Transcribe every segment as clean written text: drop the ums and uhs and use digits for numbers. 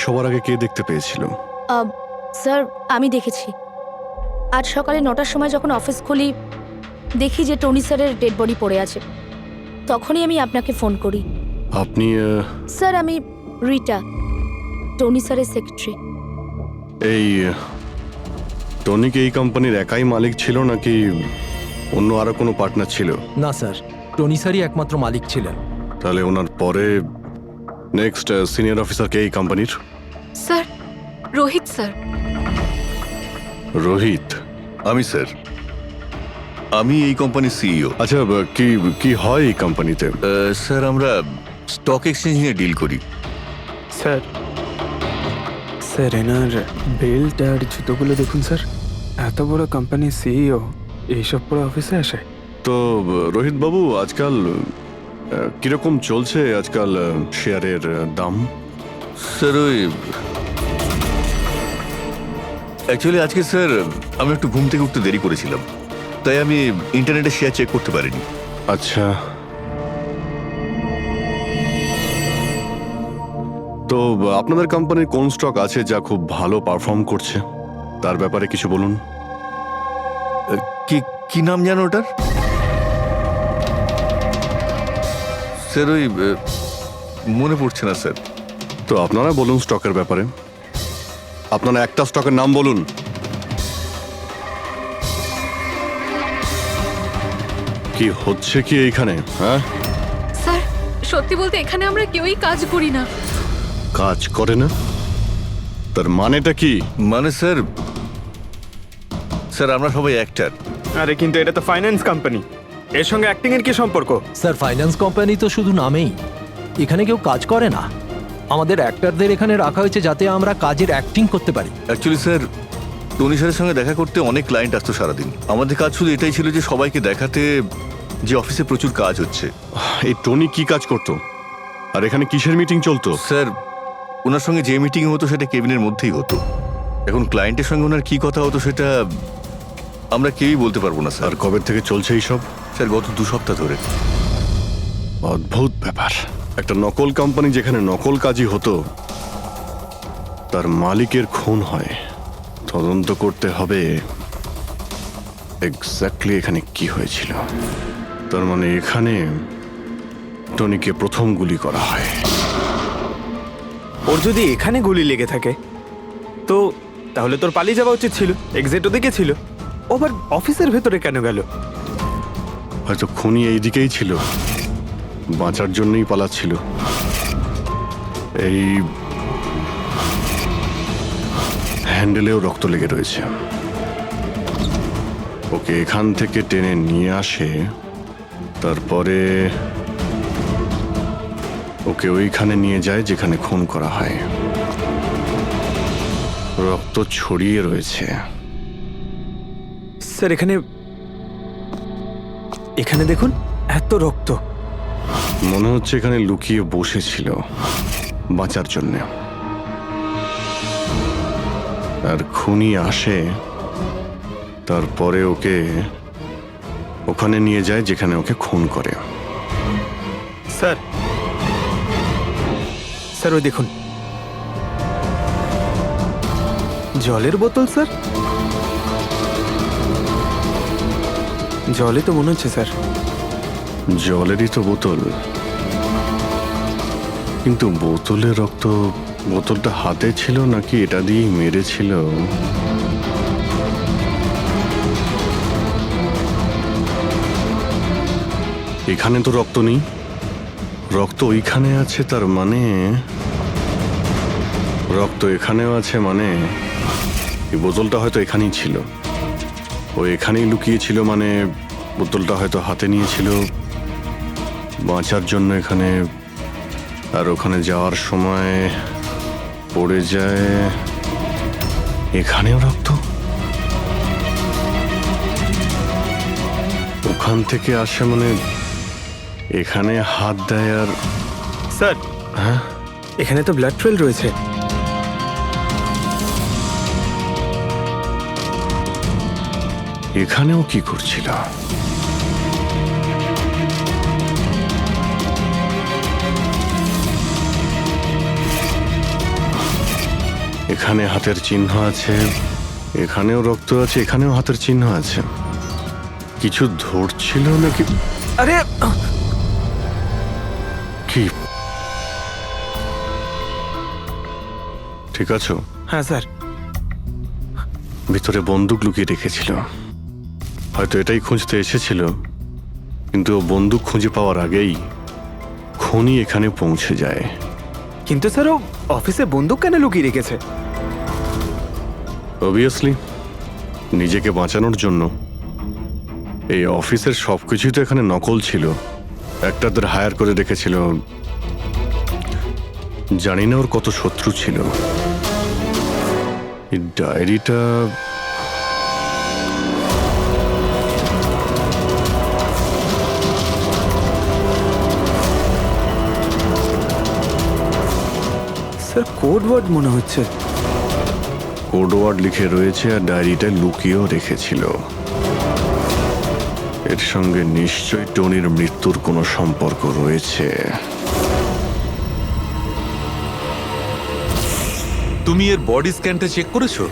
সবার আগে কে দেখতে পেয়েছিল? স্যার, আমি দেখেছি। আজ সকালে 9টার সময় যখন অফিস খুলি, দেখি যে টনি স্যারের ডেড বডি পড়ে আছে। তখনই আমি আপনাকে ফোন করি। আপনি স্যার, আমি রিটা, টনি স্যারের সেক্রেটারি। এই টনি কি এই কোম্পানির একাই মালিক ছিল নাকি অন্য আরো কোনো পার্টনার ছিল? না স্যার, টনি স্যারই একমাত্র মালিক ছিলেন। তাহলে ওনার পরে নেক্সট সিনিয়র অফিসার কে এই কোম্পানির? Sir, Rohit sir. রোহিত? আমি স্যার, আমি এই কোম্পানির সিইও। আচ্ছা, কি কি হয় এই কোম্পানিতে? স্যার, আমরা স্টক এক্সচেঞ্জ নিয়ে ডিল করি। স্যার, স্যার এনার বেল্ট আর জুতোগুলো দেখুন স্যার। এত বড় কোম্পানির সিইও এইসব পরে অফিসে আসে? তো রোহিত বাবু, আজকাল কিরকম চলছে আজকাল শেয়ারের দাম? স্যার, ওই অ্যাকচুয়ালি আজকে স্যার আমি একটু ঘুম থেকে উঠতে দেরি করেছিলাম, তাই আমি ইন্টারনেটে শেয়ার চেক করতে পারিনি। আচ্ছা, তো আপনাদের কোম্পানির কোন স্টক আছে যা খুব ভালো পারফর্ম করছে? তার ব্যাপারে কিছু বলুন। কি কি নাম জানো ওটার? স্যার, ওই মনে পড়ছে না স্যার। তো আপনারা বলুন স্টকের ব্যাপারে। আপনারা একটা স্টকের নাম বলুন। কি হচ্ছে কি এইখানে? হ্যাঁ, স্যার, সত্যি বলতে এখানে আমরা কেউই কাজ করি না। কাজ করে না? তার মানেটা কি? মানে স্যার, স্যার আমরা সবাই অ্যাক্টার। আরে কিন্তু এটা তো ফাইন্যান্স কোম্পানি, এর সঙ্গে অ্যাক্টিং এর কি সম্পর্ক? স্যার, ফাইন্যান্স কোম্পানি তো শুধু নামেই, এখানে কেউ কাজ করে না। আমাদের অ্যাক্টরদের এখানে রাখা হয়েছে যাতে আমরা কাজের অ্যাক্টিং করতে পারি। অ্যাকচুয়ালি স্যার, টনি স্যারের সঙ্গে দেখা করতে অনেক ক্লায়েন্ট আসতো সারাদিন। আমাদের কাজ শুধু এটাই ছিল যে সবাইকে দেখাতে যে অফিসে প্রচুর কাজ হচ্ছে। এই টনি কি কাজ করতো? আর এখানে কিসের মিটিং চলতো? স্যার, ওনার সঙ্গে যে মিটিং হতো সেটা কেবিনের মধ্যেই হতো। এখন ক্লায়েন্টের সঙ্গে ওনার কি কথা হতো সেটা আমরা কেউই বলতে পারবো না স্যার। আর কবে থেকে চলছে এইসব? স্যার, গত 2 সপ্তাহ ধরে। অদ্ভুত ব্যাপার। একটা নকল কোম্পানি যেখানে নকল কাজই হতো, তার মালিকের খুন হয়। তদন্ত করতে হবে এক্স্যাক্টলি এখানে কি হয়েছিল। তার মানে এখানে টনিকে প্রথম গুলি করা হয়। ওর যদি এখানে গুলি লেগে থাকে তো তাহলে তোর পালিয়ে যাওয়া উচিত ছিল। এক্সিট ওদিকে ছিল, ও আবার অফিসের ভেতরে কেন গেল? হয়তো খুনি এইদিকেই ছিল, বাঁচার জন্যই পালাচ্ছিল। এই হ্যান্ডেলেও রক্ত লেগে রয়েছে। ওকে এখান থেকে টেনে নিয়ে আসে, তারপরে ওকে ওইখানে নিয়ে যায় যেখানে খুন করা হয়। রক্ত ছড়িয়ে রয়েছে। স্যার, এখানে এখানে দেখুন, এত রক্ত। মনে হচ্ছে এখানে লুকিয়ে বসেছিল বাঁচার জন্য। আর খুনি আসে, তারপরে ওকে ওখানে নিয়ে যায় যেখানে ওকে খুন করে। স্যার, স্যার ওই দেখুন, জলের বোতল। স্যার, জলে তো মনে হচ্ছে স্যার। জলেরই তো বোতল, কিন্তু বোতলে রক্ত, বোতলটা হাতে ছিল নাকি এটা দিয়েই মেরেছিল? এখানে তো রক্ত নেই, রক্ত ওইখানে আছে। তার মানে রক্ত এখানেও আছে, মানে এই বোতলটা হয়তো এখানেই ছিল। ও এখানেই লুকিয়েছিল, মানে বোতলটা হয়তো হাতে নিয়েছিল বাঁচার জন্য এখানে। আর ওখানে যাওয়ার সময় পড়ে যায়। এখানেও রক্ত, ওখান থেকে আসে, মানে এখানে হাত দেয়। আর স্যার, হ্যাঁ, এখানে তো ব্লাড ট্রেল রয়েছে। এখানেও কি করছিল? এখানে হাতের চিহ্ন আছে, এখানেও রক্ত আছে, এখানেও হাতের চিহ্ন আছে। কিছু ধরছিল নাকি? আরে কি ঠিক আছো? হ্যাঁ স্যার। ভিতরে বন্দুক লুকিয়ে রেখেছিল, হয়তো এটাই খুঁজতে এসেছিল, কিন্তু ও বন্দুক খুঁজে পাওয়ার আগেই খুনি এখানে পৌঁছে যায়। কিন্তু স্যার ও অফিসে বন্দুক কেন লুকিয়ে রেখেছে? অবভিয়াসলি নিজেকে বাঁচানোর জন্য। এই অফিসের সবকিছুই তো এখানে নকল ছিল, একটাদের হায়ার করে রেখেছিল। জানি না ওর কত শত্রু ছিল। এই ডায়েরিটা স্যার কোড ওয়ার্ড মনে হচ্ছে। কোড ওয়ার্ড লিখে রয়েছে আর ডায়েরিটা লুকিয়েও রেখেছিল। এর সঙ্গে নিশ্চয়ই টনির মৃত্যুর কোনো সম্পর্ক রয়েছে। তুমি এর বডি স্ক্যানটা চেক করেছো?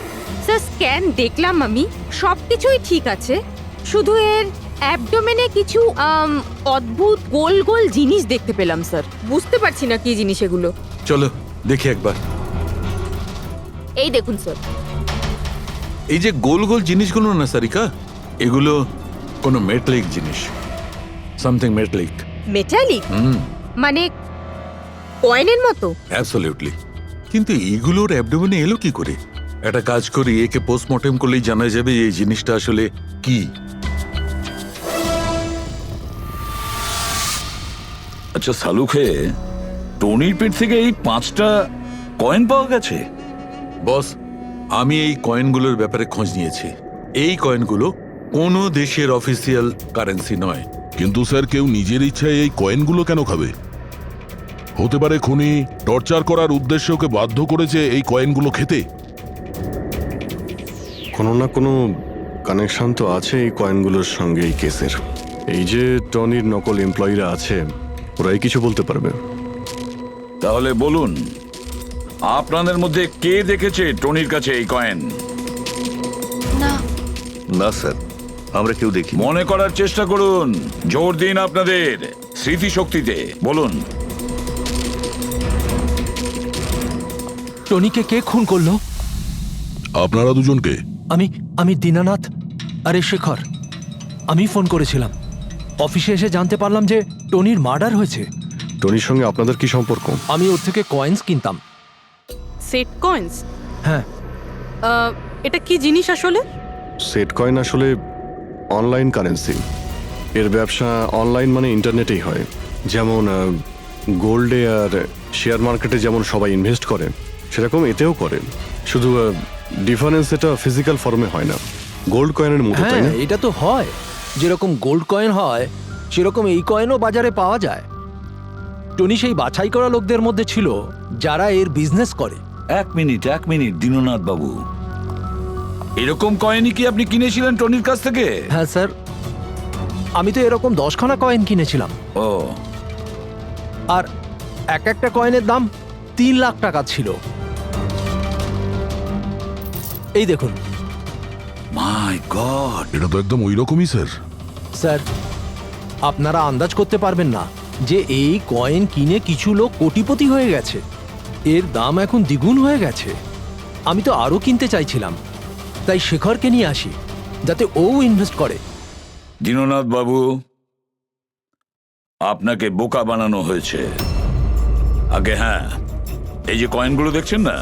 স্যার স্ক্যান দেখলাম আমি, সবকিছুই ঠিক আছে, শুধু এর অ্যাবডোমেনে কিছু অদ্ভুত গোল গোল জিনিস দেখতে পেলাম স্যার, বুঝতে পারছি না কি জিনিস এগুলো। চলো দেখি একবার। এই দেখুন স্যার। এই যে গোল গোল জিনিসগুলো না সারিকা, এগুলো কোনো মেটালিক জিনিস, সামথিং মেটালিক। মেটালিক? মানে কয়েনের মতো? অ্যাবসলিউটলি। কিন্তু এইগুলোর অ্যাবডোমেনে এলো কি করে? একটা কাজ করি, একে পোস্টমর্টেম করলেই জানা যাবে এই জিনিসটা আসলে কি। আচ্ছা সালুখে, টনির পেট থেকে এই 5টা কয়েন পাওয়া গেছে? বস, আমি এই কয়েনগুলোর ব্যাপারে খোঁজ নিয়েছি। এই কয়েনগুলো কোনো দেশের অফিসিয়াল কারেন্সি নয়। কিন্তু স্যার, কেউ নিজের ইচ্ছায় এই কয়েনগুলো কেন খাবে? হতে পারে খুনি টর্চার করার উদ্দেশ্যে ওকে বাধ্য করেছে এই কয়েনগুলো খেতে। কোনো না কোনো কানেকশন তো আছে এই কয়েনগুলোর সঙ্গে এই কেসের। এই যে টনির নকল এমপ্লয়িরা আছে, ওরাই কিছু বলতে পারবে। তাহলে বলুন, আপনাদের মধ্যে কে দেখেছে টনির কাছে এই কয়েন? না স্যার, আমরা কেউ দেখি। মনে করার চেষ্টা করুন, জোর দিন আপনাদের স্মৃতিশক্তিতে। বলুন। টনিকে কে খুন করলো? আপনারা দুজনকে? আমি দীনানাথ আরে শেখর। আমি ফোন করেছিলাম, অফিসে এসে জানতে পারলাম যে টনির মার্ডার হয়েছে। টনির সঙ্গে আপনাদের কি সম্পর্ক? আমি ওর থেকে কয়েন্স কিনতাম। Set coins? হ্যাঁ। এটা কি জিনিস আসলে? সেট কয়েন আসলে অনলাইন কারেন্সি। এর ব্যবসা অনলাইন মানে ইন্টারনেটেই হয়। যেমন গোল্ডে আর শেয়ার মার্কেটে যেমন সবাই ইনভেস্ট করে, সেরকম এতেও করে। শুধু ডিফারেন্স এটা ফিজিক্যাল ফর্মে হয় না, গোল্ড কয়েনের মতো, তাই হ্যাঁ, না? এটা তো হয়। যেরকম গোল্ড কয়েন হয় সেরকম এই কয়েনও বাজারে পাওয়া যায়। টনি সেই বাছাই করা লোকদের মধ্যে ছিল যারা এর বিজনেস করে। এক মিনিট দীননাথ বাবু, এরকম কয়েনই কি আপনি কিনেছিলেন টনির কাছ থেকে? হ্যাঁ স্যার, আমি তো এরকম 10খানা কয়েন কিনেছিলাম। ও, আর একটা কয়েনের দাম 3 লাখ টাকা ছিল। এই দেখুন। মাই গড! এটা তো একদম ওই রকমই স্যার। স্যার, আপনারা আন্দাজ করতে পারবেন না যে এই কয়েন কিনে কিছু লোক কোটিপতি হয়ে গেছে। এর দাম এখন দ্বিগুণ হয়ে গেছে। আমি তো আরও কিনতে চাইছিলাম, তাই শেখরকে নিয়ে আসি যাতে ও ইনভেস্ট করে। দীননাথ বাবু, আপনাকে বোকা বানানো হয়েছে। আগে হ্যাঁ, এই যে কয়েনগুলো দেখছেন না,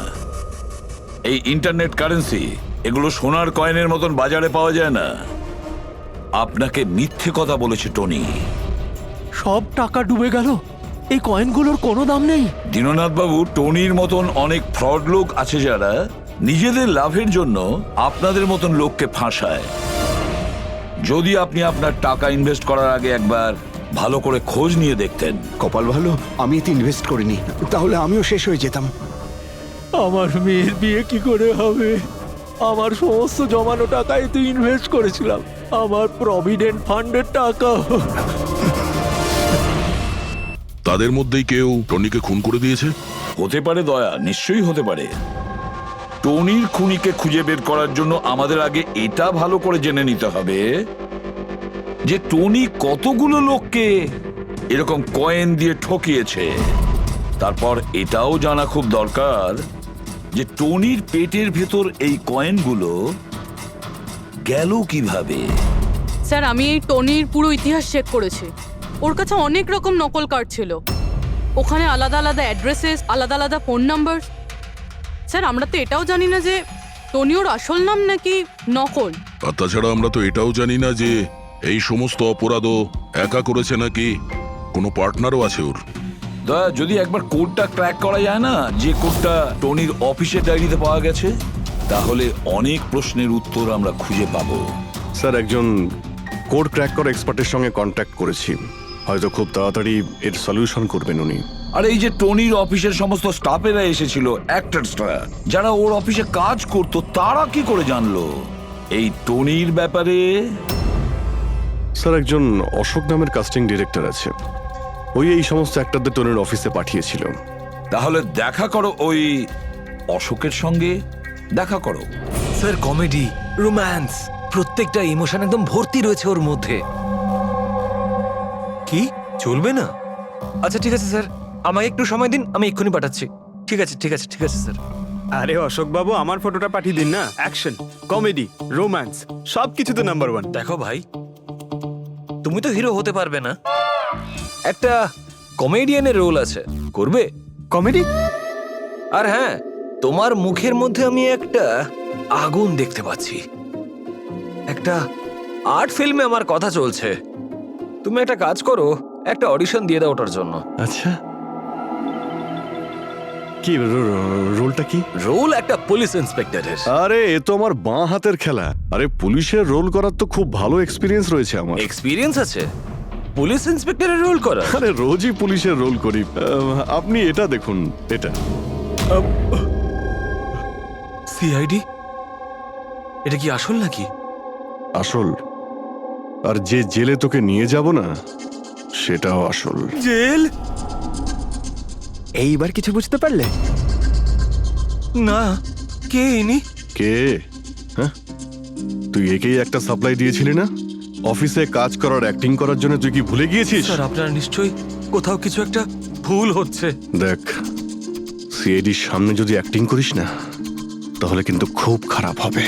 এই ইন্টারনেট কারেন্সি, এগুলো সোনার কয়েনের মতন বাজারে পাওয়া যায় না। আপনাকে মিথ্যে কথা বলেছে টনি। সব টাকা ডুবে গেল, এই কয়েনগুলোর কোনো দাম নেই। দীননাথ বাবু, টনির মতন অনেক ফ্রড লোক আছে যারা নিজেদের লাভের জন্য আপনাদের মতন লোককে ফাঁসায়। যদি আপনি আপনার টাকা ইনভেস্ট করার আগে একবার ভালো করে খোঁজ নিয়ে দেখতেন। কপাল ভালো আমি এতে ইনভেস্ট করিনি, তাহলে আমিও শেষ হয়ে যেতাম। আমার মেয়ের বিয়ে কি করে হবে? আমার সমস্ত জমানো টাকা এতে ইনভেস্ট করেছিলাম, আমার প্রভিডেন্ট ফান্ডের টাকা। তাদের মধ্যেই কেউ টনিকে খুন করে দিয়েছে? হতে পারে দয়া, নিশ্চয়ই হতে পারে। টনির খুনিকে খুঁজে বের করার জন্য আমাদের আগে এটা ভালো করে জেনে নিতে হবে যে টনি কতগুলো লোককে এরকম কয়েন দিয়ে ঠকিয়েছে। তারপর এটাও জানা খুব দরকার যে টনির পেটের ভেতর এই কয়েনগুলো গেল কিভাবে। স্যার আমি এই টনির পুরো ইতিহাস চেক করেছি। ওর কাছে অনেক রকম নকল কার্ড ছিল, ওখানে আলাদা আলাদা অ্যাড্রেসেস, আলাদা আলাদা ফোন নাম্বার। স্যার আমরা তো এটাও জানি না যে টনি ওর আসল নাম নাকি নকল। আর তাছাড়া আমরা তো এটাও জানি না যে এই সমস্ত অপরাধও একা করেছে নাকি কোনো পার্টনারও আছে ওর। দয়া, যদি একবার কোডটা ক্র্যাক করা যায় না, যে কোডটা টনির অফিসের ডায়েরিতে পাওয়া গেছে, তাহলে অনেক প্রশ্নের উত্তর আমরা খুঁজে পাবো। স্যার, একজন কোড ক্র্যাক করা এক্সপার্টের সঙ্গে কন্ট্যাক্ট করেছি, হয়তো খুব তাড়াতাড়ি এর সলিউশন করবেন উনি। আর এই যে টনির অফিসের সমস্ত স্টাফেরা এসেছিল, অ্যাক্টরসরা যারা ওর অফিসে কাজ করতো, তারা কি করে জানলো এই টনির ব্যাপারে? স্যার, একজন অশোক নামের কাস্টিং ডিরেক্টর আছে, ওই এই সমস্ত অ্যাক্টরদের টনির অফিসে পাঠিয়েছিল। তাহলে দেখা করো ওই অশোকের সঙ্গে, দেখা করো। স্যার কমেডি, রোম্যান্স, প্রত্যেকটা ইমোশন একদম ভর্তি রয়েছে ওর মধ্যে। কি চলবে না? আচ্ছা ঠিক আছে স্যার, আমাকে একটু সময় দিন, আমি এক্ষুনি পাঠাচ্ছি। ঠিক আছে ঠিক আছে ঠিক আছে স্যার। আরে অশোক বাবু, আমার ফটোটা পাঠিয়ে দিন না। অ্যাকশন, কমেডি, রোম্যান্স সব কিছুতে নাম্বার 1। দেখো ভাই, তুমি তো হিরো হতে পারবে না, একটা কমেডিয়ানের রোল আছে, করবে? কমেডি? আর হ্যাঁ, তোমার মুখের মধ্যে আমি একটা আগুন দেখতে পাচ্ছি। একটা আর্ট ফিল্মে আমার কথা চলছে, তুমি একটা কাজ করো, একটা অডিশন দিয়ে দাও ওটার জন্য। আচ্ছা, কি রোলটা কি? রোল একটা পুলিশ ইন্সপেক্টরের। আরে এ তো আমার বাঁ হাতের খেলা। আরে পুলিশের রোল করার তো খুব ভালো এক্সপিরিয়েন্স রয়েছে আমার। এক্সপিরিয়েন্স আছে পুলিশ ইন্সপেক্টরের রোল করা? আরে রোজই পুলিশের রোল করি। আপনি এটা দেখুন, এটা সিআইডি। এটা কি আসল নাকি? আসল। আর যে জেলে তোকে নিয়ে যাব না, সেটাও আসল। জেল? এইবার কিছু বুঝতে পারলে? না, কে ইনি? কে? হ্যাঁ, তুই একেই একটা সাপ্লাই দিয়েছিলি না অফিসে কাজ করার, অ্যাক্টিং করার জন্য? তুই কি ভুলে গিয়েছিস? স্যার আপনার নিশ্চয়ই কোথাও কিছু একটা ভুল হচ্ছে। দেখ, সিআইডির সামনে যদি অ্যাক্টিং করিস না, তাহলে কিন্তু খুব খারাপ হবে।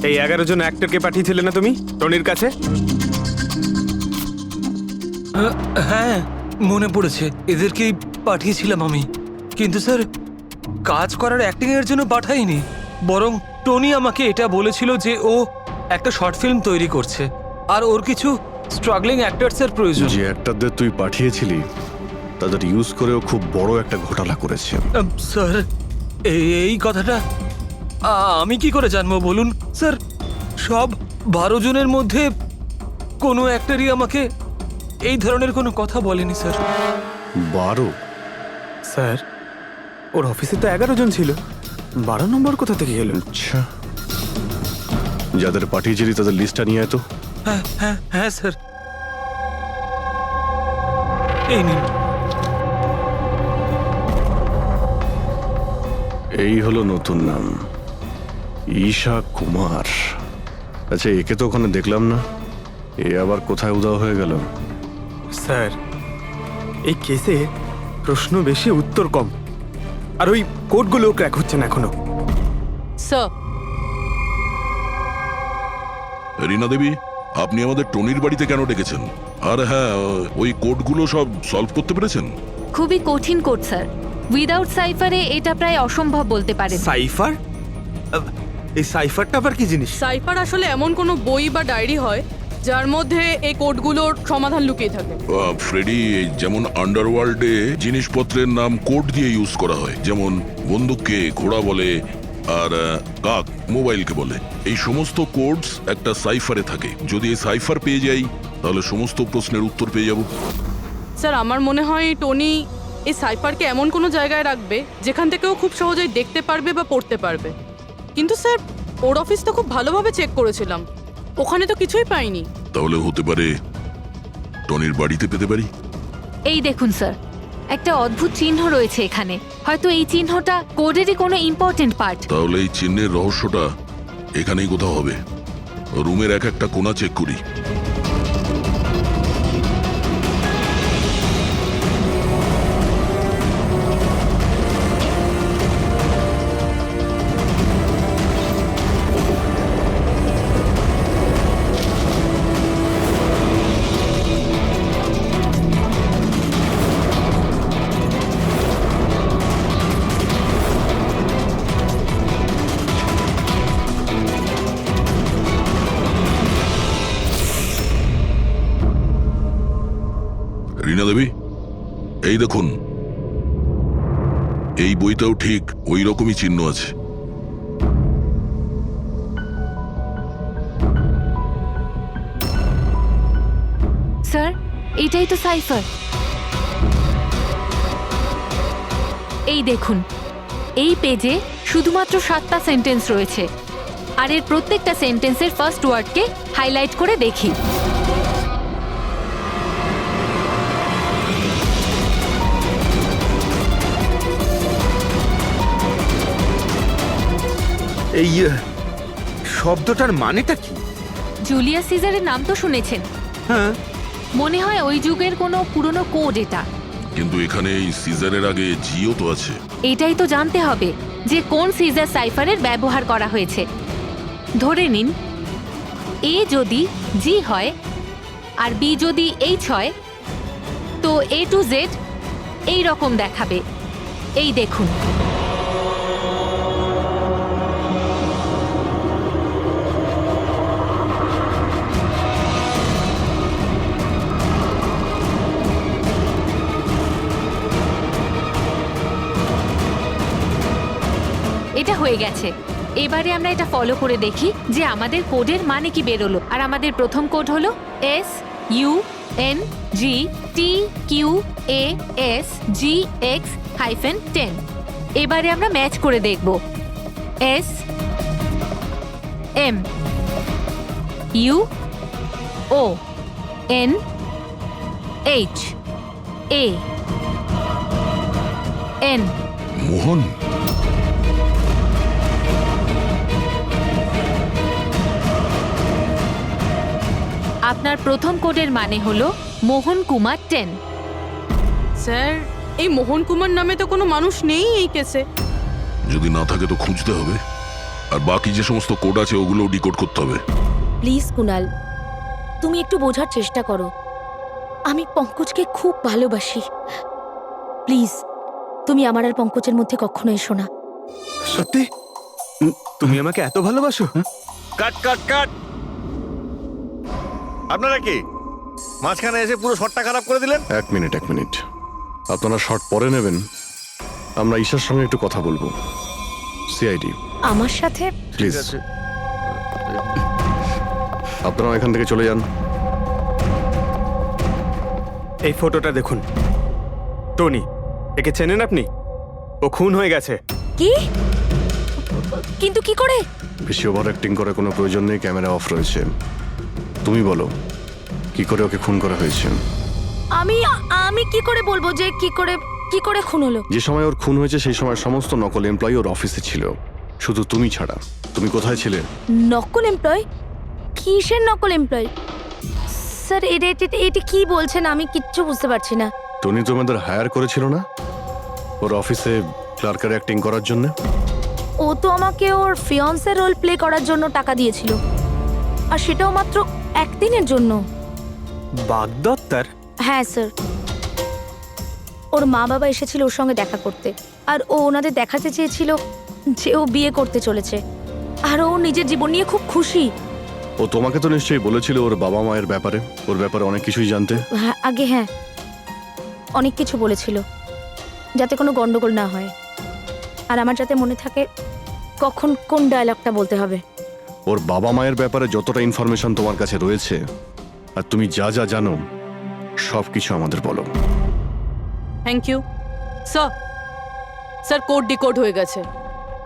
এই 11 জন অ্যাক্টরকে পাঠিয়েছিলে না তুমি টনির কাছে? হ্যাঁ মনে পড়েছে, এদেরকেই পাঠিয়েছিলাম আমি। কিন্তু স্যার কাজ করার অ্যাক্টিং এর জন্য পাঠাইনি, বরং টনি আমাকে এটা বলেছিল যে ও একটা শর্ট ফিল্ম তৈরি করছে আর ওর কিছু স্ট্রাগলিং অ্যাক্টরসের প্রয়োজন। যে অ্যাক্টরদের তুই পাঠিয়েছিলি, তাদের ইউজ করেও খুব বড় একটা ঘোটালা করেছে। স্যার এই কথাটা আমি কি করে জানবো বলুন স্যার? সব 12 জনের মধ্যে কোনো অ্যাক্টরই আমাকে এই ধরনের কোনো কথা বলেনি স্যার। 12? স্যার, ওর অফিসে তো 11 জন ছিল, 12 নম্বর কোথা থেকে এলো? আচ্ছা, যাদের পাঠিয়েছিলি তাদের লিস্টটা নিয়ে আয় তো। হ্যাঁ হ্যাঁ হ্যাঁ স্যার, এই নিন। এই হলো নতুন নাম, ঈশা কুমার। আচ্ছা, একে তো ওখানে দেখলাম না, এ আবার কোথায় উধাও হয়ে গেল? স্যার, এই কেসে প্রশ্ন বেশি উত্তর কম, আর ওই কোডগুলো ক্র্যাক হচ্ছে না এখনো। স্যার রীনা দেবী, আপনি আমাদের টনির বাড়িতে কেন ডেকেছেন? আর হ্যাঁ, ওই কোডগুলো সব সলভ করতে পেরেছেন? খুবই কঠিন কোড স্যার, উইদাউট সাইফারে এটা প্রায় অসম্ভব বলতে পারেন। সাইফার? এই সাইফারটা আবার কি জিনিস? সাইফার আসলে এমন কোনো বই বা ডায়েরি হয় যার মধ্যে এই কোডগুলোর সমাধান লুকিয়ে থাকে। ফ্রেডি, যেমন আন্ডারওয়ার্ল্ডে জিনিসপত্রের নাম কোড দিয়ে ইউজ করা হয়, যেমন বন্দুককে ঘোড়া বলে আর কাক মোবাইলকে বলে। এই সমস্ত কোডস একটা সাইফারে থাকে। যদি এই সাইফার পেয়ে যাই, তাহলে সমস্ত প্রশ্নের উত্তর পেয়ে যাব। স্যার আমার মনে হয় টনি এই সাইফারকে এমন কোনো জায়গায় রাখবে যেখান থেকে ও খুব সহজেই দেখতে পারবে বা পড়তে পারবে। কিন্তু স্যার ওর অফিস তো খুব ভালোভাবে চেক করেছিলাম, ওখানে তো কিছুই পাইনি। তাহলে হতে পারে টনির বাড়িতে পেতে পারি। এই দেখুন স্যার, একটা অদ্ভুত চিহ্ন রয়েছে এখানে। হয়তো এই চিহ্নটা কোডেরই কোনো ইম্পর্টেন্ট পার্ট। তাহলে এই চিহ্নের রহস্যটা এখানেই কোথাও হবে। রুমের এক একটা কোণা চেক করি। রীনা দেবী, এই দেখুন, এই বইটাও ঠিক ওই রকমই চিহ্ন আছে। স্যার, এটাই তো সাইফার। এই দেখুন, এই পেজে শুধুমাত্র 7টা সেন্টেন্স রয়েছে, আর এর প্রত্যেকটা সেন্টেন্সের ফার্স্ট ওয়ার্ডকে হাইলাইট করে দেখি। এই শব্দটার মানেটা কি? জুলিয়াস সিজারের নাম তো শুনেছেন। হ্যাঁ, মনে হয় ওই যুগের কোনো পুরনো কোড এটা। কিন্তু এখানে এই সিজারের আগে জিও তো আছে। এটাই তো জানতে হবে যে কোন সিজার সাইফারের ব্যবহার করা হয়েছে। ধরে নিন, এ যদি জি হয় আর বি যদি এইচ হয়, তো এ টু জেড এই রকম দেখাবে। এই দেখুন, এটা হয়ে গেছে। এবারে আমরা এটা ফলো করে দেখি যে আমাদের কোডের মানে কি বেরোলো। আর আমাদের প্রথম কোড হলো SUNGTQAS-GX-10। এবারে আমরা ম্যাচ করে দেখব। SMUONHAN। মোহন, আপনার প্রথম কোডের মানে হলো মোহন কুমার 10। স্যার, এই মোহন কুমার নামে তো কোনো মানুষ নেই এই কেসে। যদি না থাকে তো খুঁজতে হবে, আর বাকি যে সমস্ত কোড আছে ওগুলো ডিকোড করতে হবে। প্লিজ কুনাল, তুমি একটু বোঝার চেষ্টা করো। আমি পঙ্কজকে খুব ভালোবাসি। প্লিজ, তুমি আমার আর পঙ্কজের মধ্যে কখনো এসো না। সত্যি তুমি আমাকে এত ভালোবাসো? কাট কাট কাট! আপনারা কি মাঝখানে এসে পুরো শটটা খারাপ করে দিলেন? এক মিনিট। আপনারা শর্ট পরে নেবেন, আমরা ঈশার সঙ্গে একটু কথা বলবো। সিআইডি, আমার সাথে? প্লিজ আপনারা এখান থেকে চলে যান। এই ফটোটা দেখুন। টনি, একে চেনেন আপনি? ও খুন হয়ে গেছে। কি? কিন্তু কি করে? বেশি ওভার অ্যাক্টিং করার কোনো প্রয়োজন নেই, ক্যামেরা অফ রয়েছে। তুমি বলো, কি করে ওকে খুন করা হয়েছে? আমি কি করে বলবো যে কি করে খুন হলো? যে সময় ওর খুন হয়েছে সেই সময় সমস্ত নকল এমপ্লয়ি ওর অফিসে ছিল, শুধু তুমি ছাড়া। তুমি কোথায় ছিলে? নকল এমপ্লয়? কিসের নকল এমপ্লয়? স্যার, এটা কি বলছেন? আমি কিচ্ছু বুঝতে পারছি না। টনি তোমাদের হায়ার করেছিল না ওর অফিসে ক্লার্কের অ্যাক্টিং করার জন্য? ও তো আমাকে ওর ফিয়ান্সের রোল প্লে করার জন্য টাকা দিয়েছিল, আর সেটাও মাত্র একদিনের জন্য। বাগদত্তার? হ্যাঁ স্যার, ওর মা বাবা এসেছিল ওর সঙ্গে দেখা করতে, আর ও ওনাদের দেখাতে চেয়েছিল যে ও বিয়ে করতে চলেছে, আর ও নিজের জীবন নিয়ে খুব খুশি। ও তোমাকে তো নিশ্চয়ই বলেছিল ওর বাবা মায়ের ব্যাপারে, ওর ব্যাপারে অনেক কিছুই জানতে। হ্যাঁ, অনেক কিছু বলেছিল, যাতে কোনো গন্ডগোল না হয়, আর আমার যাতে মনে থাকে কখন কোন ডায়লগটা বলতে হবে। ওর বাবা মায়ের ব্যাপারে যতটা ইনফরমেশন তোমার কাছে রয়েছে, আর তুমি যা যা জানো সব কিছু আমাদের বলো। Thank you sir. Code decode হয়ে গেছে।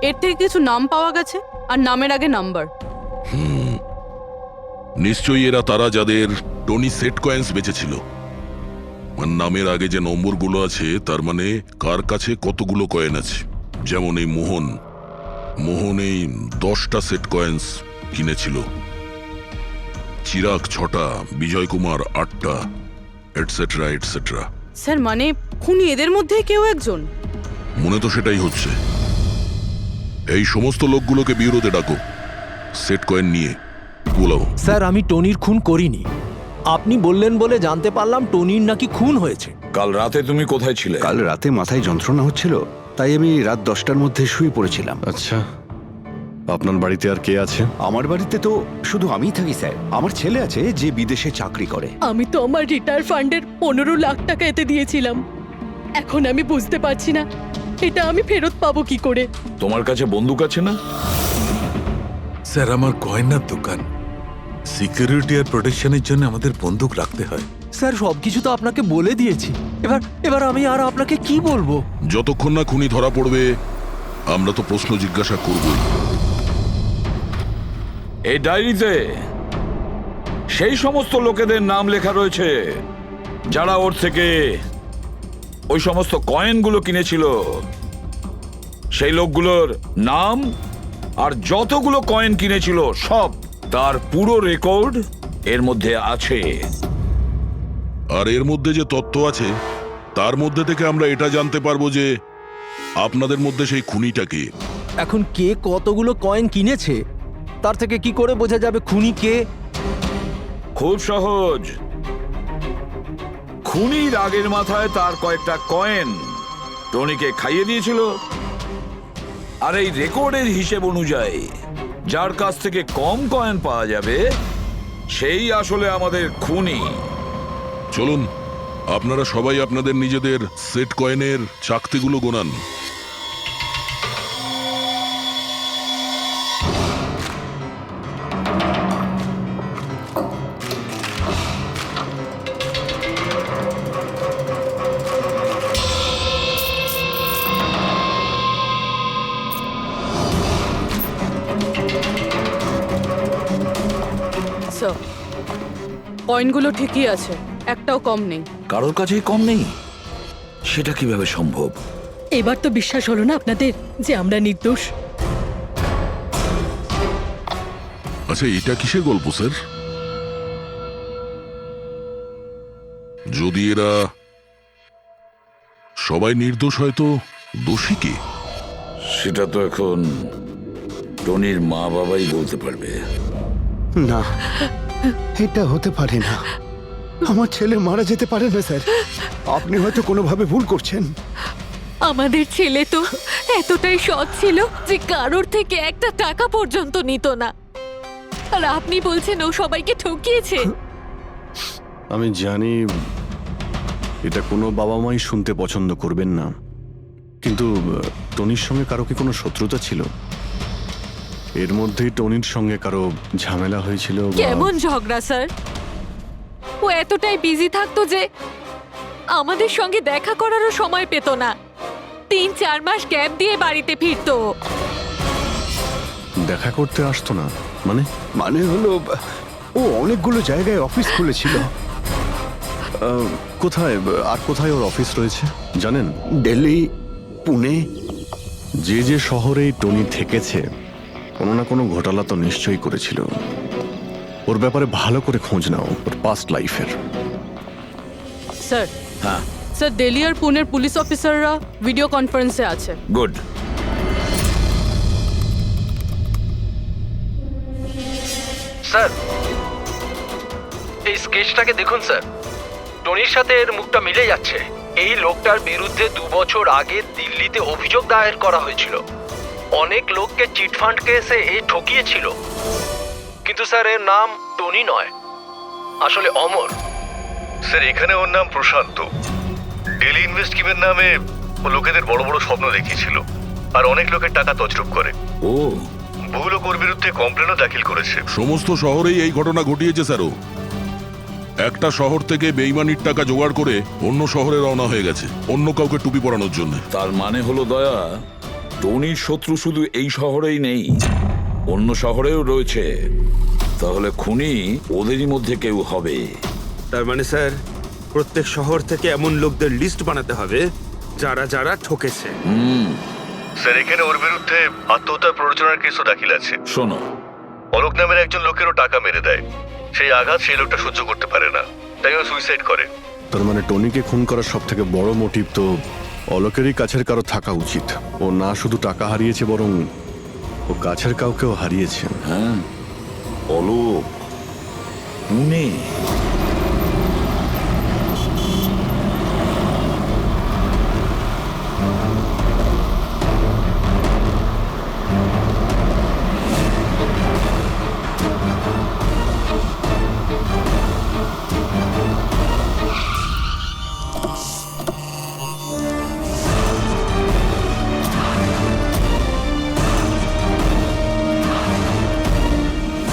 এর থেকে কিছু নাম পাওয়া গেছে, আর নামের আগে নাম্বার। নিশ্চয়ই এরা তারা যাদের টনি সেট কয়েন্স বেঁচেছিল। মানে নামের আগে যে নম্বরগুলো আছে তার মানে কার কাছে কতগুলো কয়েন আছে। যেমন এই মোহন এই 10টা সেট কয়েন্স কিনেছিল, চিরাগ 6টা, বিজয় কুমার 8টা, এটসেট্রা এটসেট্রা। স্যার মানে খুনি এদের মধ্যে কেউ একজন? মনে তো সেটাই হচ্ছে। এই সমস্ত লোকগুলোকে বিউরোতে ডাকো, সেট কয়েন নিয়ে বলাও। স্যার আমি টনির খুন করিনি। আপনি বললেন বলে জানতে পারলাম টনির নাকি খুন হয়েছে। কাল রাতে তুমি কোথায় ছিলে? কাল রাতে মাথায় যন্ত্রণা হচ্ছিল, তাই আমি রাত 10টার মধ্যে শুয়ে পড়েছিলাম। আচ্ছা, আপনার বাড়িতে আর কে আছে? আমার বাড়িতে তো শুধু আমিই থাকি স্যার। আমার ছেলে আছে যে বিদেশে চাকরি করে। আমি তো আমার রিটায়ার ফান্ডের 15 লাখ টাকা এতে দিয়েছিলাম। এখন আমি বুঝতে পারছি না এটা আমি ফেরত পাবো কি করে। তোমার কাছে বন্দুক আছে না? স্যার আমার গয়নার দোকান, সিকিউরিটি আর প্রোটেকশনের জন্য আমাদের বন্দুক রাখতে হয়। স্যার সবকিছু তো আপনাকে বলে দিয়েছি, এবার আমি আর আপনাকে কি বলবো? যতক্ষণ না খুনি ধরা পড়বে আমরা তো প্রশ্ন জিজ্ঞাসা করবই। এই ডায়েরিতে সেই সমস্ত লোকেদের নাম লেখা রয়েছে যারা ওর থেকে ওই সমস্ত কয়েনগুলো কিনেছিল। সেই লোকগুলোর নাম আর যতগুলো কয়েন কিনেছিল সব, তার পুরো রেকর্ড এর মধ্যে আছে। আর এর মধ্যে যে তথ্য আছে তার মধ্যে থেকে আমরা এটা জানতে পারবো যে আপনাদের মধ্যে সেই খুনিটা কে। এখন কে কতগুলো কয়েন কিনেছে তার থেকে কি করে বোঝা যাবে খুনি কে? খুব সহজ। খুনি রাগের মাথায় তার কয়েকটা কয়েন টনিকে খাইয়ে দিয়েছিল, আর এই রেকর্ডের হিসেব অনুযায়ী যার কাছ থেকে কম কয়েন পাওয়া যাবে সেই আসলে আমাদের খুনি। চলুন আপনারা সবাই আপনাদের নিজেদের সেট কয়েনের চাকতিগুলো গোনান। স্যার কয়েনগুলো ঠিকই আছে, একটাও কম নেই। কারোর কাছেই কম নেই? সেটা কিভাবে সম্ভব? এবার তো বিশ্বাস হলো না আপনাদের যে আমরা নির্দোষ? আচ্ছা এটা কিসের গল্প স্যার? যদি এরা সবাই নির্দোষ হয় তো দোষী কে? সেটা তো এখন টনির মা বাবাই বলতে পারবে। না, এটা হতে পারে না। আমার ছেলে মারা যেতে পারে না স্যার। আপনি হয়তো কোনোভাবে ভুল করছেন। আমাদের ছেলে তো এতটাই সৎ ছিল যে কারোর থেকে একটা টাকা পর্যন্ত নিত না, আর আপনি বলছেন ও সবাইকে ঠকিয়েছে। আমি জানি এটা কোনো বাবা মাই শুনতে পছন্দ করবেন না, কিন্তু টনির সঙ্গে কারো কি কোনো শত্রুতা ছিল? এর মধ্যেই টনির সঙ্গে কারো ঝামেলা হয়েছিল? কেমন ঝগড়া স্যার? ও এতটাই বিজি থাকতো যে আমাদের সঙ্গে দেখা করারও সময় পেত না। 3-4 মাস গ্যাপ দিয়ে বাড়িতে ফিরতো। দেখা করতে আসতো না মানে হলো ও অনেকগুলো জায়গায় অফিস খুলেছিল। কোথায় আর কোথায় ওর অফিস রয়েছে জানেন? দিল্লি, পুনে। যে যে শহরেই টনি থেকেছে কোনো না কোনো ঘোটালা তো নিশ্চয়ই করেছিল। ওর ব্যাপারে ভালো করে খোঁজ নাও, ওর পাস্ট লাইফের। স্যার হ্যাঁ স্যার, দিল্লি আর পুনের পুলিশ অফিসাররা ভিডিও কনফারেন্সে আছে। গুড। স্যার এই স্কেচটাকে দেখুন স্যার, টনির সাথে এর মুখটা মিলে যাচ্ছে। এই লোকটার বিরুদ্ধে 2 বছর আগে দিল্লিতে অভিযোগ দায়ের করা হয়েছিল। অনেক লোককে চিটফান্ড কেসে এই ঠকিয়েছিল, কিন্তু স্যার এর নাম টনি নয়, আসলে অমর। স্যার এখানে ওর নাম প্রশান্ত। ডেলি ইনভেস্ট স্কিমের নামে ও লোকেদের বড় বড় স্বপ্ন দেখিয়েছিল আর অনেক লোকের টাকা তছরূপ করে। ও বহু লোক ওর বিরুদ্ধে কমপ্লেনও দাখিল করেছে। সমস্ত শহরেই এই ঘটনা ঘটিয়েছে স্যারও। একটা শহর থেকে বেইমানির টাকা জোগাড় করে অন্য শহরে রওনা হয়ে গেছে অন্য কাউকে টুপি পরানোর জন্য। তার মানে হলো দয়া, টনির শত্রু শুধু এই শহরেই নেই, অন্য শহরেও রয়েছে। তাহলে খুনি ওদেরই মধ্যে কেউ হবে। তার মানে স্যার প্রত্যেক শহর থেকে এমন লোকদের লিস্ট বানাতে হবে যারা যারা ঠকেছে। স্যার এখানে ওর বিরুদ্ধে আত্মহত্যার প্ররোচনার কেসও দাখিল আছে। শোনো, অলোক নামের একজন লোকেরও টাকা মেরে দেয়। সেই আঘাত সেই লোকটা সহ্য করতে পারে না, তাই ও সুইসাইড করে। তার মানে টনিকে খুন করার সব থেকে বড় মোটিভ তো অলোকেরই কাছের কারো থাকা উচিত। ও না শুধু টাকা হারিয়েছে, বরং ও কাছের কাউকেও হারিয়েছে। হ্যাঁ, অলোক, পুনে।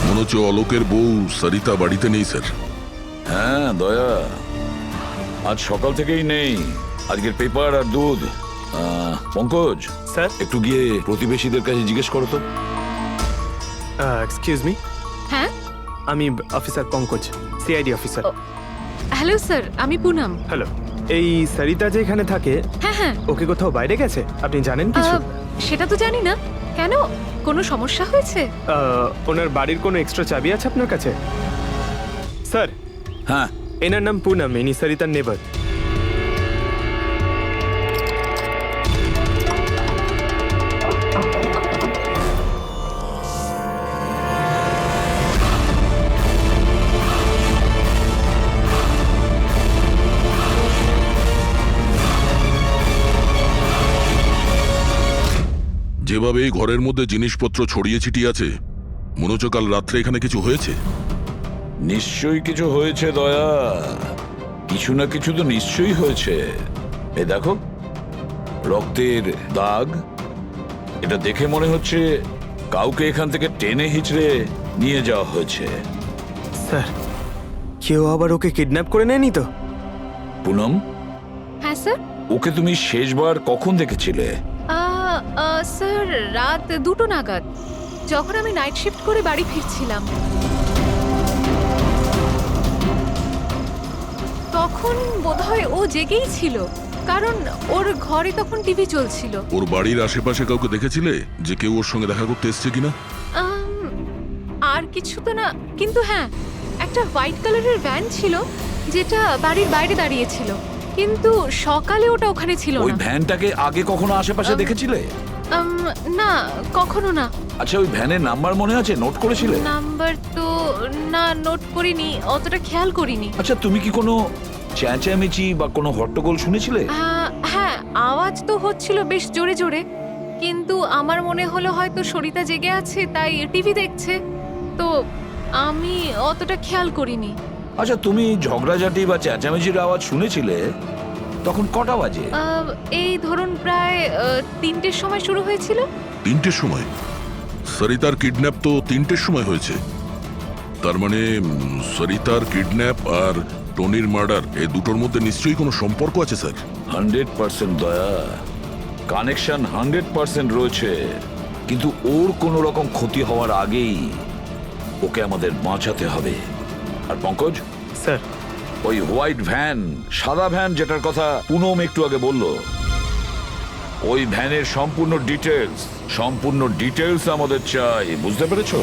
মনে হচ্ছে অলোকের বউ সরিতা বাড়িতে নেই স্যার। হ্যাঁ দয়া, আজ সকাল থেকেই নেই। আজকের পেপার আর দুধ। পঙ্কজ স্যার, একটু গিয়ে প্রতিবেশীদের কাছে জিজ্ঞেস করো তো। এক্সকিউজ মি, হ্যাঁ, আমি officer Pankaj, CID officer. Hello sir, আমি পুনম। হ্যালো, এই সরিতা যে এখানে থাকে, হ্যাঁ হ্যাঁ, ওকে কোথাও বাইরে গেছে? আপনি জানেন কিছু? সেটা তো জানি না। কেন, কোনো সমস্যা হয়েছে? ওনার বাড়ির কোনো এক্সট্রা চাবি আছে আপনার কাছে? স্যার, হ্যাঁ, এনার নাম পুনম, ইনি সরিতার নেবার। যেভাবে এই ঘরের মধ্যে জিনিসপত্র ছড়িয়ে ছিটিয়ে আছে, মনে হচ্ছে কাল রাত্রে এখানে কিছু হয়েছে। নিশ্চয়ই কিছু হয়েছে দয়া, কিছু না কিছু তো নিশ্চয়ই হয়েছে। এ দেখো, রক্তের দাগ। এটা দেখে মনে হচ্ছে কাউকে এখান থেকে টেনে হিচড়ে নিয়ে যাওয়া হয়েছে। স্যার, কেউ আবার ওকে কিডন্যাপ করে নেয়নি তো? পুনম, হ্যাঁ স্যার। ওকে তুমি শেষবার কখন দেখেছিলে? স্যার, রাত 2টো নাগাদ, যখন আমি নাইট শিফট করে বাড়ি ফিরছিলাম। তখন বোধহয় ও জেগেই ছিল, কারণ ওর ঘরে তখন টিভি চলছিল। ওর বাড়ির আশেপাশে কাউকে দেখেছিলে যে কেউ ওর সঙ্গে দেখা করতে এসছে কিনা? আর কিছু তো না, কিন্তু হ্যাঁ, একটা হোয়াইট কালারের ভ্যান ছিল যেটা বাড়ির বাইরে দাঁড়িয়েছিল, কিন্তু সকালে ওটা ওখানে ছিল ওই না। ভ্যানটাকে আগে কখনো আশেপাশে দেখেছিলে? না, কখনো না। আচ্ছা, ওই ভ্যানের নাম্বার মনে আছে? নোট করেছিলে? নাম্বার তো না, নোট করিনি, অতটা খেয়াল করিনি। আচ্ছা, তুমি কি কোনো চেঁচামেচি বা কোনো হট্টগোল শুনেছিলে? হ্যাঁ, আওয়াজ তো হচ্ছিল বেশ জোরে জোরে, কিন্তু আমার মনে হলো হয়তো সরিতা জেগে আছে তাই টিভি দেখছে, তো আমি অতটা খেয়াল করিনি। আচ্ছা, তুমি ঝগড়াঝাটি বা চেঁচামেচির আওয়াজ শুনেছিলে তখন কটা বাজে? এই ধরুন প্রায় 3টের সময় শুরু হয়েছিল। 3টের সময়? সরিতার কিডন্যাপ তো 3টের সময় হয়েছে। তার মানে সরিতার কিডন্যাপ আর টনির মার্ডার, এই দুটোর মধ্যে নিশ্চয়ই কোনো সম্পর্ক আছে স্যার। 100% দয়া, কানেকশন 100% রয়েছে, কিন্তু ওর কোনো রকম ক্ষতি হওয়ার আগেই ওকে আমাদের বাঁচাতে হবে। আর পঙ্কজ স্যার, ওই হোয়াইট ভ্যান, সাদা ভ্যান যেটার কথা পুনম একটু আগে বলল, ওই ভ্যানের সম্পূর্ণ ডিটেলস আমাদের চাই, বুঝতে পেরেছো?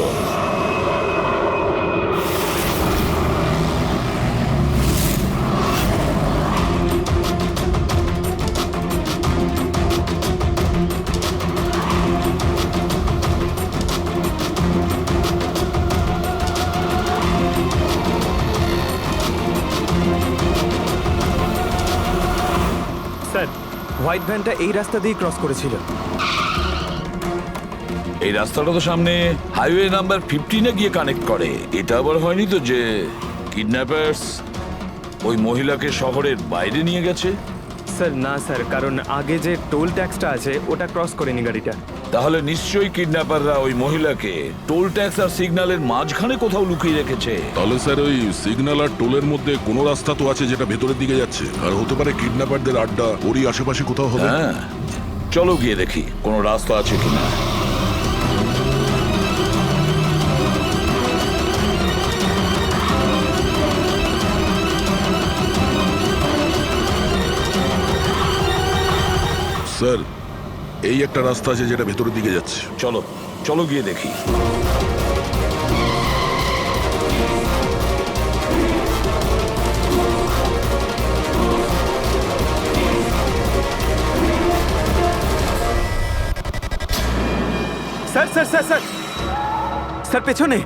স্যার, হোয়াইট ভ্যানটা এই রাস্তা দিয়ে ক্রস করেছিল। এই রাস্তাটা তো সামনে হাইওয়ে নাম্বার 15-এ গিয়ে কানেক্ট করে। এটা আবার হয়নি তো যে কিডন্যাপার্স ওই মহিলাকে শহরের বাইরে নিয়ে গেছে? স্যার না স্যার, কারণ আগে যে টোল ট্যাক্সটা আছে ওটা ক্রস করেনি গাড়িটা। তাহলে নিশ্চয়ই কিডন্যাপাররা ওই মহিলাকে টোল ট্যাক্স আর সিগন্যালের মাঝখানে কোথাও লুকিয়ে রেখেছে। তাহলে স্যার ওই সিগন্যাল আর টোলের মধ্যে কোনো রাস্তা তো আছে যেটা ভেতরের দিকে যাচ্ছে, আর হতে পারে কিডন্যাপারদের আড্ডা ওরই আশেপাশে কোথাও হবে। হ্যাঁ, চলো গিয়ে দেখি কোনো রাস্তা আছে কিনা। স্যার এই একটা রাস্তা আছে যেটা ভেতরের দিকে যাচ্ছে। চলো চলো গিয়ে দেখি। Sir sir sir sir sir পেছনে।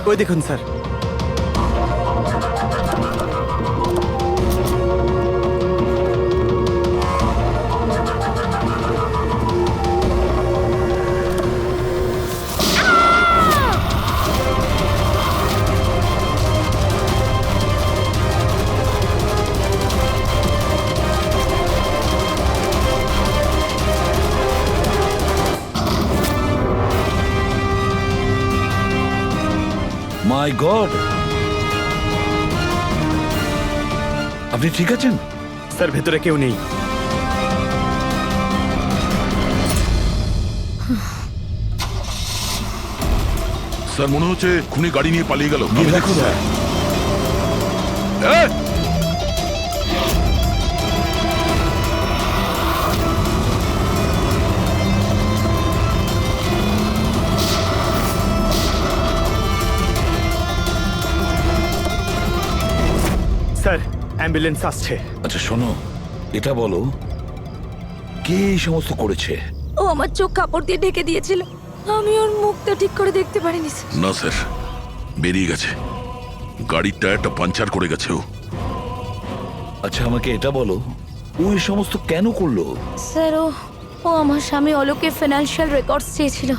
ওই দেখুন স্যার। মাই গড, আপনি ঠিক আছেন? স্যার ভেতরে কেউ নেই। স্যার মনে হচ্ছে খুনি গাড়ি নিয়ে পালিয়ে গেল। গিয়ে দেখো স্যার। এই! স্যার অ্যাম্বুলেন্স আসছে। আচ্ছা শোনো, এটা বলো কে এই সমস্ত করেছে? ও আমার চোখ কাপড় দিয়ে ঢেকে দিয়েছিল, আমি ওর মুখটা ঠিক করে দেখতে পারিনি স্যার। না স্যার, বেরিয়ে গেছে। গাড়ির টায়ারটা পাঞ্চার করে গেছে ও। আচ্ছা আমাকে এটা বলো, ও এই সমস্ত কেন করলো? স্যার ও আমার স্বামী অলোকের ফিনান্সিয়াল রেকর্ডস চেয়েছিল,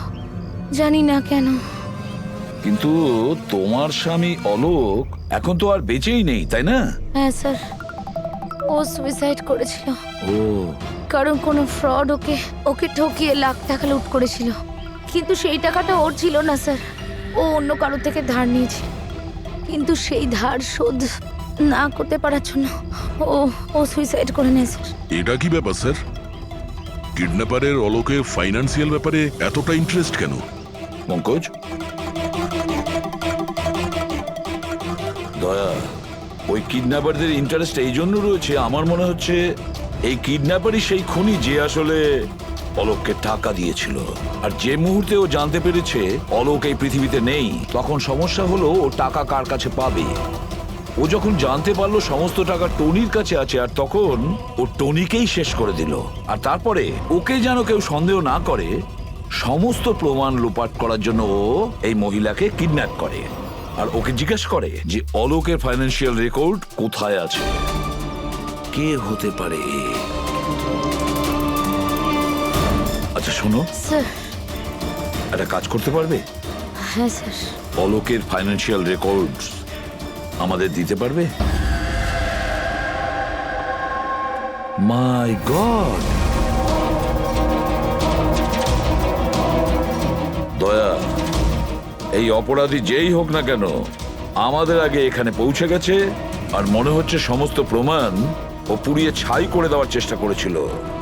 জানি না কেন। কিন্তু তোমার স্বামী অলোক এখন তো আর বেঁচেই নেই, তাই না? হ্যাঁ স্যার, ও সুইসাইড করেছিল। ও কারণ কোনো ফ্রড ওকে ঠকিয়ে লাখ টাকা লুট করেছিল, কিন্তু সেই টাকাটা ওর ছিল না স্যার, ও অন্য কারো থেকে ধার নিয়েছিল, কিন্তু সেই ধার শোধ না করতে পারার জন্য ও সুইসাইড করে নেয় স্যার। এটা কি ব্যাপার স্যার? কিডন্যাপারের অলোকের ফাইন্যান্সিয়াল ব্যাপারে এতটা ইন্টারেস্ট কেন? পঙ্কজ, দয়া, ওই কিডন্যাপারদের ইন্টারেস্ট এই জন্য রয়েছে, আমার মনে হচ্ছে এই কিডন্যাপারই সেই খুনি যে আসলে অলোককে টাকা দিয়েছিল। আর যে মুহূর্তে ও জানতে পেরেছে অলোক এই পৃথিবীতে নেই, তখন সমস্যা হলো ও টাকা কার কাছে পাবে। ও যখন জানতে পারলো সমস্ত টাকা টনির কাছে আছে, আর তখন ও টনিকেই শেষ করে দিল। আর তারপরে ওকে যেন কেউ সন্দেহ না করে, সমস্ত প্রমাণ লোপাট করার জন্য ও এই মহিলাকে কিডন্যাপ করে আর ওকে জিজ্ঞেস করে যে অলোকের ফাইন্যান্সিয়াল রেকর্ড কোথায় আছে। কে হতে পারে? আচ্ছা শোনো, স্যার একটা কাজ করতে পারবে? হ্যাঁ স্যার। অলোকের ফাইন্যান্সিয়াল রেকর্ডস আমাদের দিতে পারবে? মাই গড! দয়া, এই অপরাধী যেই হোক না কেন আমাদের আগে এখানে পৌঁছে গেছে, আর মনে হচ্ছে সমস্ত প্রমাণ ও পুড়িয়ে ছাই করে দেওয়ার চেষ্টা করেছিল।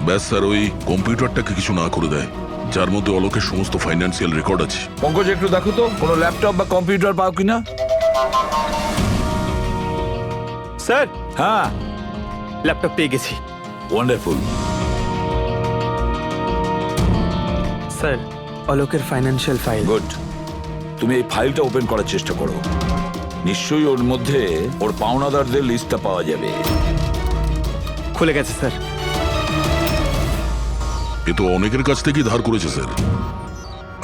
ব্যাস স্যার, ওই কম্পিউটারটাকে কিছু না করে দেয় যার মধ্যে অলোকের সমস্ত ফাইন্যান্সিয়াল রেকর্ড আছে। পঙ্কজ, একটু দেখো তো কোনো ল্যাপটপ বা কম্পিউটার পাও কিনা। স্যার হ্যাঁ, ল্যাপটপ পেয়ে গেছি। ওয়ান্ডারফুল। স্যার অলোকের ফাইন্যান্সিয়াল ফাইল। গুড, তুমি এই ফাইলটা ওপেন করার চেষ্টা করো, নিশ্চয়ই ওর মধ্যে ওর পাওনাদারদের লিস্টটা পাওয়া যাবে। খুলে গেছে স্যার। এ তো অনেকের কাছ থেকেই ধার করেছে স্যার,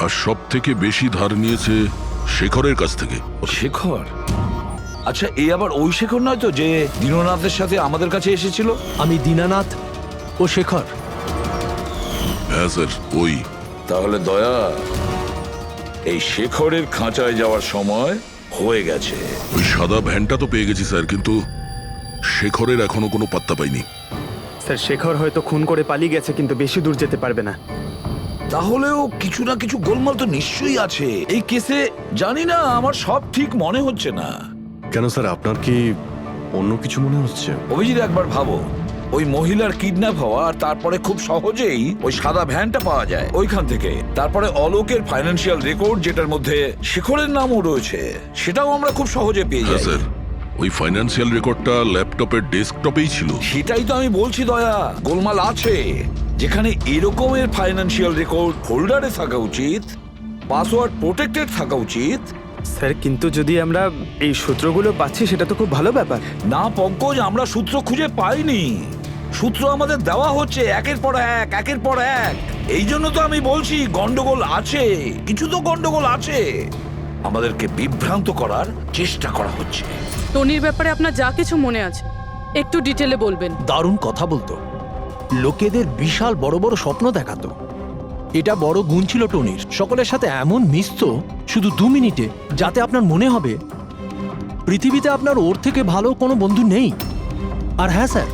আর সব থেকে বেশি ধার নিয়েছে শেখরের কাছ থেকে। শেখর? আচ্ছা, এই আবার ওই শেখর নয় তো যে দীননাথের সাথে আমাদের কাছে এসেছিল? আমি দীনানাথ ও শেখর। হ্যাঁ স্যার, ওই। তাহলে দয়া, এই শেখরের খাঁচায় যাওয়ার সময় হয়ে গেছে। ওই সাদা ভ্যানটা তো পেয়ে গেছি স্যার, কিন্তু শেখরের এখনো কোনো পাত্তা পাইনি। স্যার শেখর হয়তো খুন করে পালিয়ে গেছে, কিন্তু বেশি দূর যেতে পারবে না। তাহলেও কিছু না কিছু গোলমাল তো নিশ্চয়ই আছে এই কেসে। জানি না, আমার সব ঠিক মনে হচ্ছে না। কেন স্যার, আপনার কি অন্য কিছু মনে হচ্ছে? অভিজিৎ, একবার ভাবো, ওই মহিলার কিডন্যাপ হওয়া, আর তারপরে খুব সহজেই ওই সাদা ভ্যানটা পাওয়া যায় ওইখান থেকে, তারপরে অলোকের ফাইন্যান্সিয়াল রেকর্ড যেটার মধ্যে শেখরের নামও রয়েছে, সেটাও আমরা খুব সহজে পেয়ে হ্যাঁ যাই। স্যার, ওই ফাইন্যান্সিয়াল রেকর্ডটা ল্যাপটপের ডেস্কটপেই ছিল। সেটাই তো আমি বলছি দয়া, গোলমাল আছে। যেখানে এরকমের ফাইন্যান্সিয়াল রেকর্ড ফোল্ডারে থাকা উচিত, পাসওয়ার্ড প্রোটেক্টেড থাকা উচিত। স্যার কিন্তু যদি আমরা এই সূত্রগুলো পাচ্ছি সেটা তো খুব ভালো ব্যাপার। না পঙ্কজ, আমরা সূত্র খুঁজে পাইনি। সূত্র আমাদের দেওয়া হচ্ছে একের পর এক, একের পর এক। এই জন্য তো আমি বলছি গন্ডগোল আছে, কিছু তো গন্ডগোল আছে। আমাদেরকে বিভ্রান্ত করার চেষ্টা করা হচ্ছে। টনির ব্যাপারে আপনার যা কিছু মনে আছে একটু ডিটেলে বলবেন। দারুণ কথা বলতো, লোকেদের বিশাল বড় বড় স্বপ্ন দেখাতো। এটা বড় গুণ ছিল টনির, সকলের সাথে এমন মিশতো শুধু 2 মিনিটে, যাতে আপনার মনে হবে পৃথিবীতে আপনার ওর থেকে ভালো কোনো বন্ধু নেই। আর হ্যাঁ স্যার,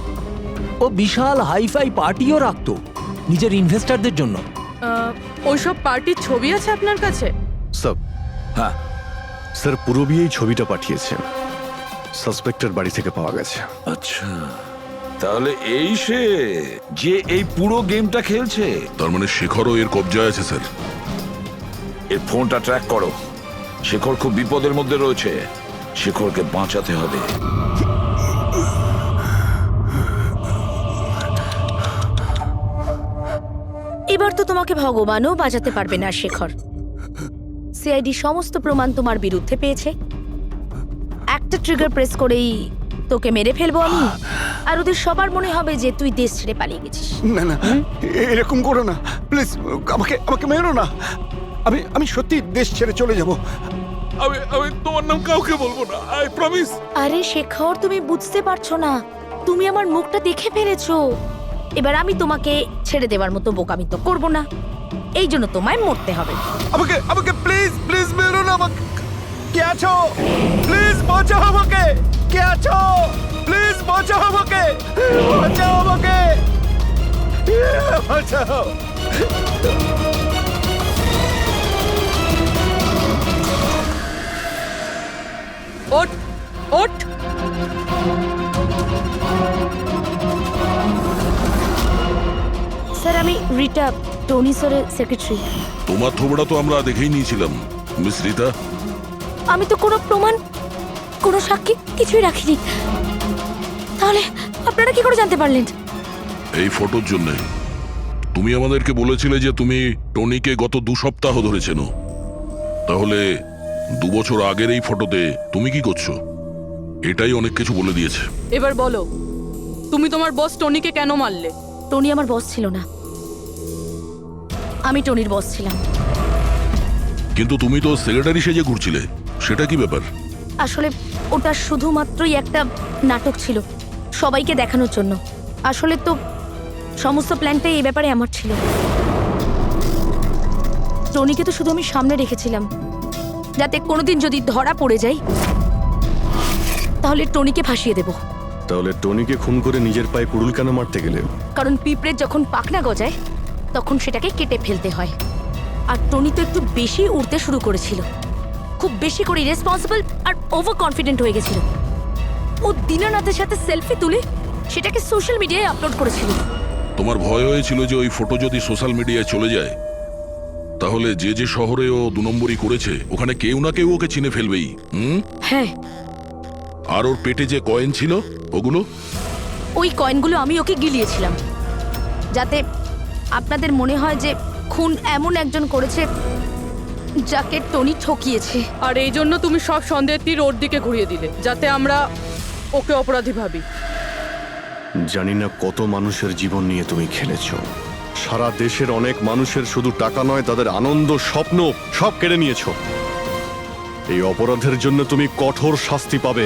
ও বিশাল হাইফাই পার্টিও রাখতো নিজের ইনভেস্টারদের জন্য। ওইসব পার্টির ছবি আছে আপনার কাছে? স্যার, হ্যাঁ স্যার পূরবী এই ছবিটা পাঠিয়েছে, সাসপেক্টের বাড়ি থেকে পাওয়া গেছে। আচ্ছা, তাহলে এই সে যে এই পুরো গেমটা খেলছে। তার মানে শেখরও এর কবজায় আছে স্যার। এর ফোনটা ট্র্যাক করো। শেখর খুব বিপদের মধ্যে রয়েছে, শেখরকে বাঁচাতে হবে। এবার তো তোমাকে ভগবানও বাঁচাতে পারবে না শেখর। সিআইডি সমস্ত প্রমাণ তোমার বিরুদ্ধে পেয়েছে। একটা ট্রিগার প্রেস করেই তোকে মেরে ফেলবো আমি, আর ওদের সবার মনে হবে যে তুই দেশ ছেড়ে পালিয়ে গেছিস। না না, এরকম করো না প্লিজ, আমাকে আমাকে মেরো না। আমি সত্যি দেশ ছেড়ে চলে যাব। আমি তোমার নাম কাউকে বলবো না, আই প্রমিস। আরে শেখর, তুমি বুঝতে পারছো না, তুমি আমার মুখটা দেখে ফেলেছো। এবার আমি তোমাকে ছেড়ে দেওয়ার মতো বোকামি তো করবো না, এই জন্য তোমায় মরতে হবে। আমাকে আমাকে প্লিজ প্লিজ মেরো না। আমাকে কে আছো? প্লিজ বাঁচাও আমাকে। কে আছো? প্লিজ বাঁচাও আমাকে, বাঁচাও আমাকে, বাঁচাও। ওঠ ওঠ। স্যার, আমি রিটা, টনি স্যারের সেক্রেটারি। তোমার থোবড়া তো আমরা দেখেই নিয়েছিলাম মিস রিতা। আমি তো কোনো প্রমাণ, কোনো সাক্ষী কিছুই রাখিনি। তাহলে আপনারা কি করে জানতে পারলেন? এই ফটোর জন্য তুমি আমাদেরকে বলেছিলে যে তুমি টনিকে গত 2 সপ্তাহ ধরে চেনো। তাহলে 2 বছর আগের এই ফটোতে তুমি কি করছো? এটাই অনেক কিছু বলে দিয়েছে। এবার বলো, তুমি তোমার বস টনিকে কেন মারলে? টনি আমার বস ছিল না, আমি টনির বস ছিলাম। কিন্তু তুমি তো সেক্রেটারি সেজে ঘুরছিলে, সেটা কি ব্যাপার? আসলে ওটা শুধুমাত্রই একটা নাটক ছিল, সবাইকে দেখানোর জন্য। আসলে তো সমস্ত প্ল্যানটাই এই ব্যাপারে আমার ছিল। টনিকে তো শুধু আমি সামনে রেখেছিলাম, যাতে কোনোদিন যদি ধরা পড়ে যাই তাহলে টনিকে ফাঁসিয়ে দেব। তাহলে টনিকে খুন করে নিজের পায়ে কুড়ুল কেন মারতে গেলে? কারণ পিঁপড়ের যখন পাখনা গজায় তখন সেটাকে কেটে ফেলতে হয়। আর টনি তো একটু বেশি উড়তে শুরু করেছিল, খুব বেশি করে রেসপন্সিবল আর ওভার কনফিডেন্ট হয়ে গেছিল। ও দীনানাথের সাথে সেলফি তুলে সেটাকে সোশ্যাল মিডিয়ায় আপলোড করেছিল। তোমার ভয় হয়েছিল যে ওই ফটো যদি সোশ্যাল মিডিয়ায় চলে যায় তাহলে যে যে শহরে ও 2 নম্বরই করেছে ওখানে কেউ না কেউ ওকে চিনে ফেলবেই। হ্যাঁ, আর ওর পেটে যে কয়েন ছিল ওগুলো? ওই কয়েনগুলো আমি ওকে গিলিয়েছিলাম, যাতে আপনাদের মনে হয় যে খুন এমন একজন করেছে যাকে টনি ঠকিয়েছে। আর এই জন্য তুমি সব সন্দেহের তীর ওর দিকে ঘুরিয়ে দিলে, যাতে আমরা ওকে অপরাধী ভাবি। জানি না কত মানুষের জীবন নিয়ে তুমি খেলেছো। সারা দেশের অনেক মানুষের শুধু টাকা নয়, তাদের আনন্দ, স্বপ্ন সব কেড়ে নিয়েছো। এই অপরাধের জন্য তুমি কঠোর শাস্তি পাবে।